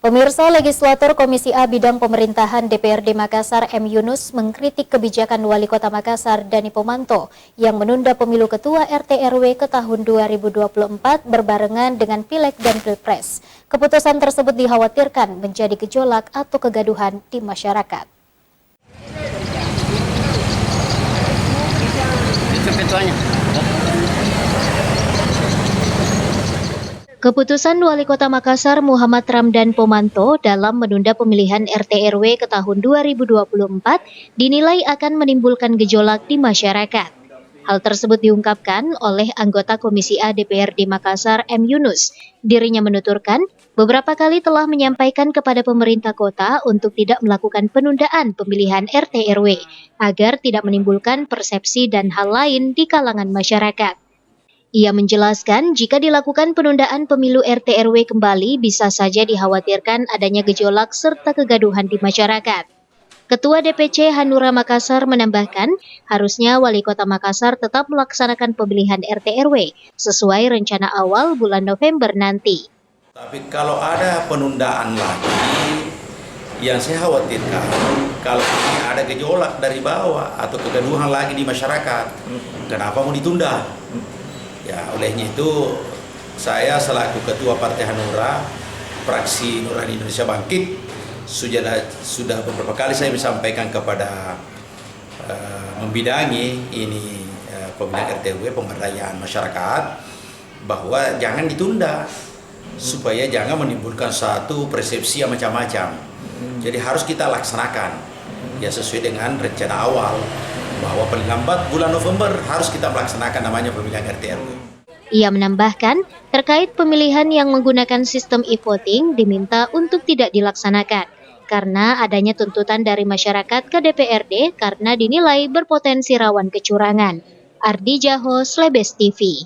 Pemirsa, Legislator Komisi A Bidang Pemerintahan DPRD Makassar M. Yunus mengkritik kebijakan Wali Kota Makassar Dani Pomanto yang menunda pemilu Ketua RT RW ke tahun 2024 berbarengan dengan Pileg dan Pilpres. Keputusan tersebut dikhawatirkan menjadi gejolak atau kegaduhan di masyarakat. Keputusan Wali Kota Makassar Muhammad Ramdan Pomanto dalam menunda pemilihan RT RW ke tahun 2024 dinilai akan menimbulkan gejolak di masyarakat. Hal tersebut diungkapkan oleh anggota Komisi A DPRD Makassar M. Yunus. Dirinya menuturkan beberapa kali telah menyampaikan kepada pemerintah kota untuk tidak melakukan penundaan pemilihan RT RW agar tidak menimbulkan persepsi dan hal lain di kalangan masyarakat. Ia menjelaskan jika dilakukan penundaan pemilu RT RW kembali bisa saja dikhawatirkan adanya gejolak serta kegaduhan di masyarakat. Ketua DPC Hanura Makassar menambahkan, harusnya Wali Kota Makassar tetap melaksanakan pemilihan RT RW sesuai rencana awal bulan November nanti. Tapi kalau ada penundaan lagi, yang saya khawatirkan kalau ini ada gejolak dari bawah atau kegaduhan lagi di masyarakat, kenapa mau ditunda? Ya, olehnya itu saya selaku Ketua Partai Hanura, Fraksi Nurani Indonesia Bangkit, sudah beberapa kali saya menyampaikan kepada membidangi ini pemilihan RT RW, pemberdayaan masyarakat, bahwa jangan ditunda supaya jangan menimbulkan satu persepsi yang macam-macam. Jadi harus kita laksanakan ya sesuai dengan rencana awal, bahwa paling lambat bulan November harus kita melaksanakan namanya pemilihan RT RW. Ia menambahkan, terkait pemilihan yang menggunakan sistem e-voting diminta untuk tidak dilaksanakan karena adanya tuntutan dari masyarakat ke DPRD karena dinilai berpotensi rawan kecurangan. Ardi Jaho, Slebes TV.